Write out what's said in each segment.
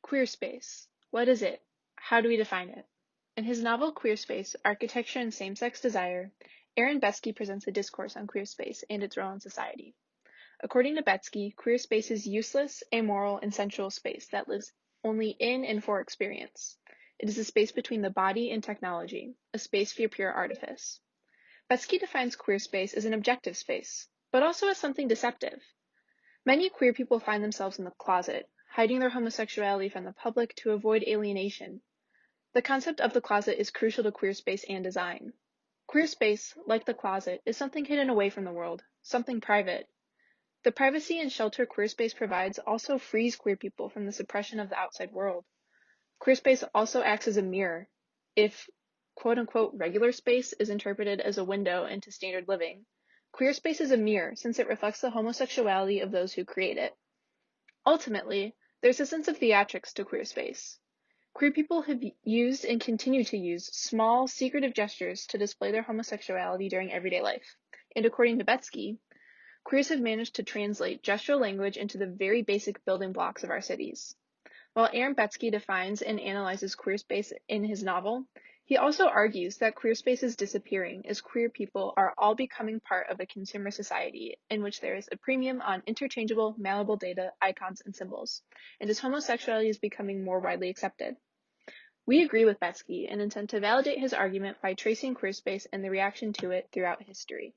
Queer space. What is it? How do we define it? In his novel Queer Space, Architecture and Same-Sex Desire, Aaron Betsky presents a discourse on queer space and its role in society. According to Betsky, queer space is useless, amoral, and sensual space that lives only in and for experience. It is a space between the body and technology, a space for pure artifice. Betsky defines queer space as an objective space, but also as something deceptive. Many queer people find themselves in the closet, hiding their homosexuality from the public to avoid alienation. The concept of the closet is crucial to queer space and design. Queer space, like the closet, is something hidden away from the world, something private. The privacy and shelter queer space provides also frees queer people from the suppression of the outside world. Queer space also acts as a mirror. If quote-unquote regular space is interpreted as a window into standard living, queer space is a mirror since it reflects the homosexuality of those who create it. Ultimately, there's a sense of theatrics to queer space. Queer people have used and continue to use small, secretive gestures to display their homosexuality during everyday life. And according to Betsky, queers have managed to translate gestural language into the very basic building blocks of our cities. While Aaron Betsky defines and analyzes queer space in his novel, he also argues that queer space is disappearing as queer people are all becoming part of a consumer society in which there is a premium on interchangeable, malleable data, icons, and symbols, and as homosexuality is becoming more widely accepted. We agree with Betsky and intend to validate his argument by tracing queer space and the reaction to it throughout history.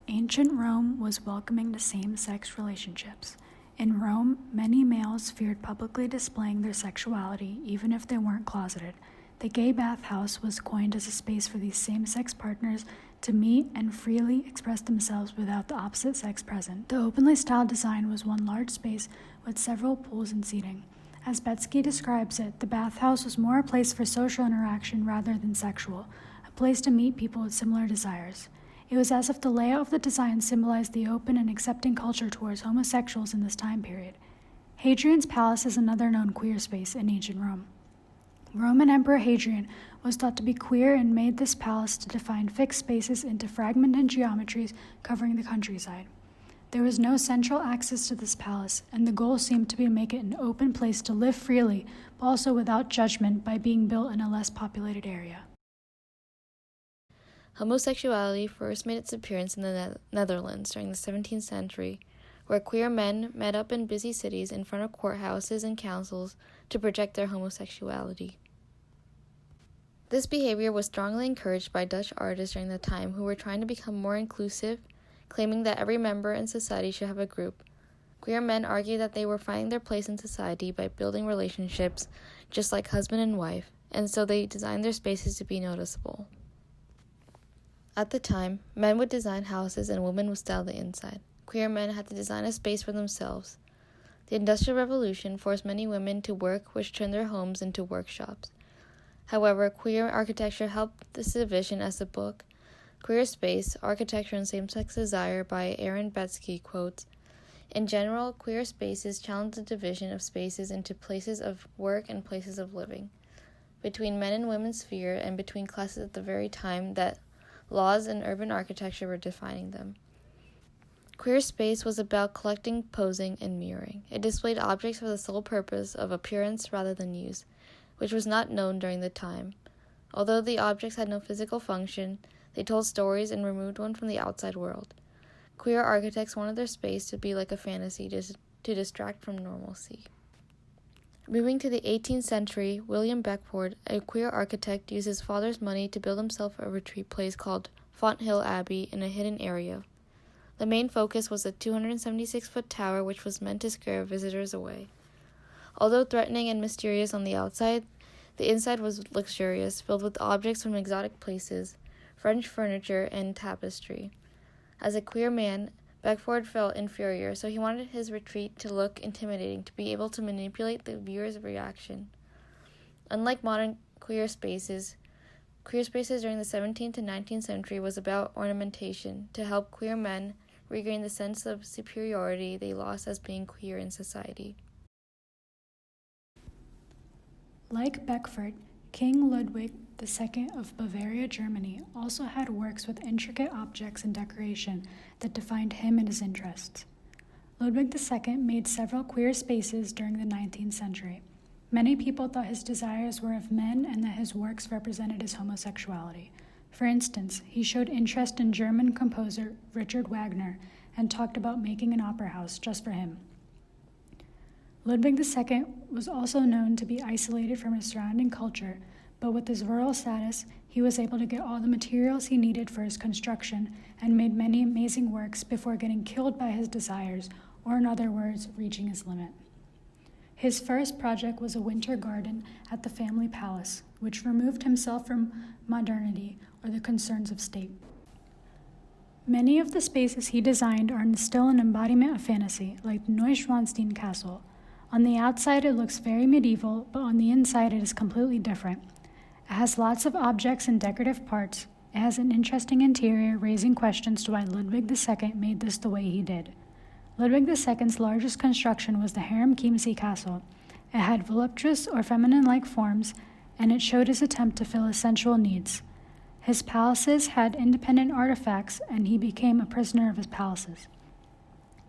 Ancient Rome was welcoming to same-sex relationships. In Rome, many males feared publicly displaying their sexuality, even if they weren't closeted. The gay bathhouse was coined as a space for these same-sex partners to meet and freely express themselves without the opposite sex present. The openly styled design was one large space with several pools and seating. As Betsky describes it, the bathhouse was more a place for social interaction rather than sexual, a place to meet people with similar desires. It was as if the layout of the design symbolized the open and accepting culture towards homosexuals in this time period. Hadrian's Palace is another known queer space in ancient Rome. Roman Emperor Hadrian was thought to be queer and made this palace to define fixed spaces into fragmented geometries covering the countryside. There was no central access to this palace, and the goal seemed to be to make it an open place to live freely, but also without judgment by being built in a less populated area. Homosexuality first made its appearance in the Netherlands during the 17th century, where queer men met up in busy cities in front of courthouses and councils to project their homosexuality. This behavior was strongly encouraged by Dutch artists during the time who were trying to become more inclusive, claiming that every member in society should have a group. Queer men argued that they were finding their place in society by building relationships just like husband and wife, and so they designed their spaces to be noticeable. At the time, men would design houses and women would style the inside. Queer men had to design a space for themselves. The Industrial Revolution forced many women to work, which turned their homes into workshops. However, queer architecture helped this division, as the book Queer Space, Architecture and Same-Sex Desire by Aaron Betsky quotes, "In general, queer spaces challenge the division of spaces into places of work and places of living, between men and women's sphere and between classes at the very time that laws and urban architecture were defining them. Queer space was about collecting, posing, and mirroring. It displayed objects for the sole purpose of appearance rather than use, which was not known during the time. Although the objects had no physical function, they told stories and removed one from the outside world. Queer architects wanted their space to be like a fantasy to distract from normalcy." Moving to the 18th century, William Beckford, a queer architect, used his father's money to build himself a retreat place called Fonthill Abbey in a hidden area. The main focus was a 276-foot tower which was meant to scare visitors away. Although threatening and mysterious on the outside, the inside was luxurious, filled with objects from exotic places, French furniture, and tapestry. As a queer man, Beckford felt inferior, so he wanted his retreat to look intimidating, to be able to manipulate the viewer's reaction. Unlike modern queer spaces during the 17th and 19th century was about ornamentation, to help queer men regain the sense of superiority they lost as being queer in society. Like Beckford, King Ludwig II of Bavaria, Germany, also had works with intricate objects and decoration that defined him and his interests. Ludwig II made several queer spaces during the 19th century. Many people thought his desires were of men and that his works represented his homosexuality. For instance, he showed interest in German composer Richard Wagner and talked about making an opera house just for him. Ludwig II was also known to be isolated from his surrounding culture, but with his rural status, he was able to get all the materials he needed for his construction and made many amazing works before getting killed by his desires, or in other words, reaching his limit. His first project was a winter garden at the family palace, which removed himself from modernity or the concerns of state. Many of the spaces he designed are still an embodiment of fantasy, like the Neuschwanstein Castle. On the outside it looks very medieval, but on the inside it is completely different. It has lots of objects and decorative parts. It has an interesting interior, raising questions to why Ludwig II made this the way he did. Ludwig II's largest construction was the Harem Chiemsee Castle. It had voluptuous or feminine-like forms, and it showed his attempt to fill his sensual needs. His palaces had independent artifacts, and he became a prisoner of his palaces.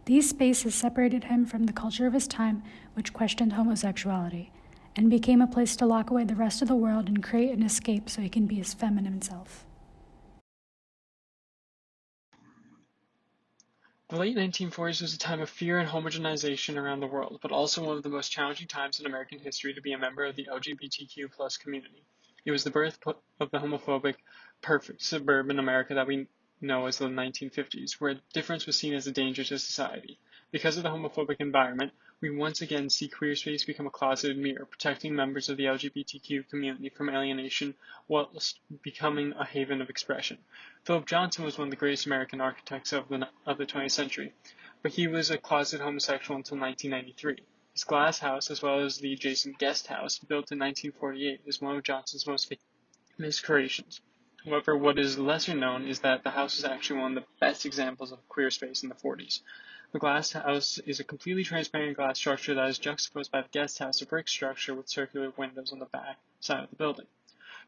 These spaces separated him from the culture of his time, which questioned homosexuality, and became a place to lock away the rest of the world and create an escape so he can be his feminine self. The late 1940s was a time of fear and homogenization around the world, but also one of the most challenging times in American history to be a member of the LGBTQ plus community. It was the birth of the homophobic, perfect suburban America that we know as the 1950s, where difference was seen as a danger to society. Because of the homophobic environment, we once again see queer space become a closeted mirror, protecting members of the LGBTQ community from alienation whilst becoming a haven of expression. Philip Johnson was one of the greatest American architects of the 20th century, but he was a closeted homosexual until 1993. His glass house, as well as the adjacent guest house, built in 1948, is one of Johnson's most famous creations. However, what is lesser known is that the house is actually one of the best examples of queer space in the 40s. The glass house is a completely transparent glass structure that is juxtaposed by the guest house, a brick structure with circular windows on the back side of the building.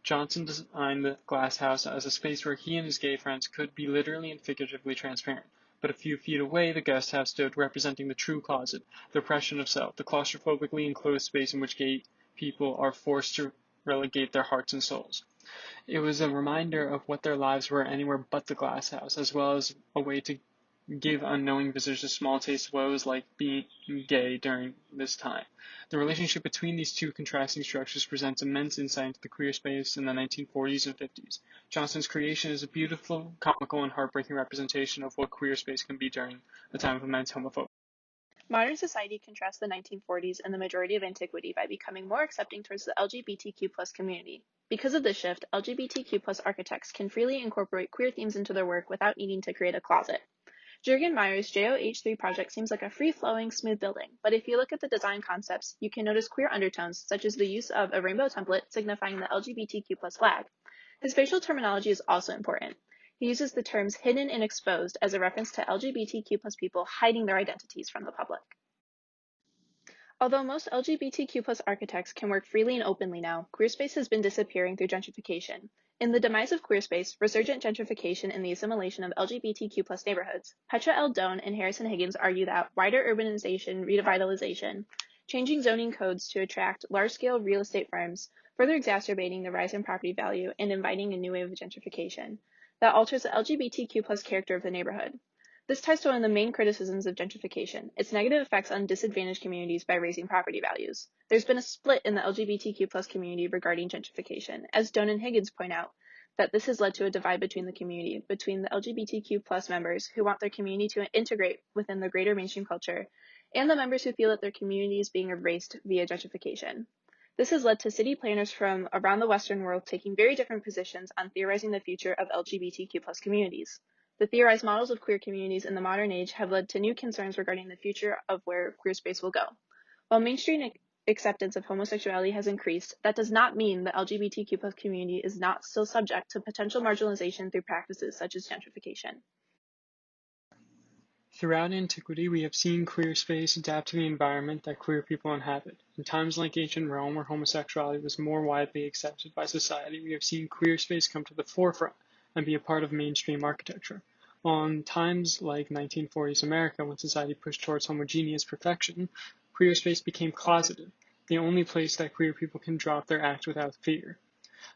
Johnson designed the glass house as a space where he and his gay friends could be literally and figuratively transparent. But a few feet away, the guest house stood, representing the true closet, the oppression of self, the claustrophobically enclosed space in which gay people are forced to relegate their hearts and souls. It was a reminder of what their lives were anywhere but the glass house, as well as a way to give unknowing visitors a small taste of what it was like being gay during this time. The relationship between these two contrasting structures presents immense insight into the queer space in the 1940s and 50s. Johnson's creation is a beautiful, comical, and heartbreaking representation of what queer space can be during a time of immense homophobia. Modern society contrasts the 1940s and the majority of antiquity by becoming more accepting towards the LGBTQ+ community. Because of this shift, LGBTQ+ architects can freely incorporate queer themes into their work without needing to create a closet. Jürgen Meyer's JOH3 project seems like a free-flowing, smooth building, but if you look at the design concepts, you can notice queer undertones, such as the use of a rainbow template signifying the LGBTQ+ flag. His spatial terminology is also important. He uses the terms hidden and exposed as a reference to LGBTQ+ people hiding their identities from the public. Although most LGBTQ+ architects can work freely and openly now, queer space has been disappearing through gentrification. In The Demise of Queer Space, Resurgent Gentrification and the Assimilation of LGBTQ+ Neighborhoods, Petra L. Doan and Harrison Higgins argue that wider urbanization, revitalization, changing zoning codes to attract large-scale real estate firms, further exacerbating the rise in property value and inviting a new wave of gentrification that alters the LGBTQ+ character of the neighborhood. This ties to one of the main criticisms of gentrification, its negative effects on disadvantaged communities by raising property values. There's been a split in the LGBTQ+ community regarding gentrification, as Doan and Higgins point out, that this has led to a divide between the community, between the LGBTQ+ members who want their community to integrate within the greater mainstream culture, and the members who feel that their community is being erased via gentrification. This has led to city planners from around the Western world taking very different positions on theorizing the future of LGBTQ+ communities. The theorized models of queer communities in the modern age have led to new concerns regarding the future of where queer space will go. While mainstream acceptance of homosexuality has increased, that does not mean the LGBTQ+ community is not still subject to potential marginalization through practices such as gentrification. Throughout antiquity, we have seen queer space adapt to the environment that queer people inhabit. In times like ancient Rome, where homosexuality was more widely accepted by society, we have seen queer space come to the forefront and be a part of mainstream architecture. On times like 1940s America, when society pushed towards homogeneous perfection, queer space became closeted, the only place that queer people can drop their act without fear.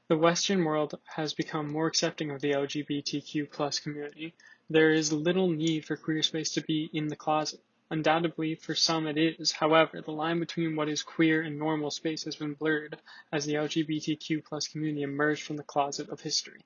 The Western world has become more accepting of the LGBTQ plus community. There is little need for queer space to be in the closet. Undoubtedly, for some it is. However, the line between what is queer and normal space has been blurred as the LGBTQ plus community emerged from the closet of history.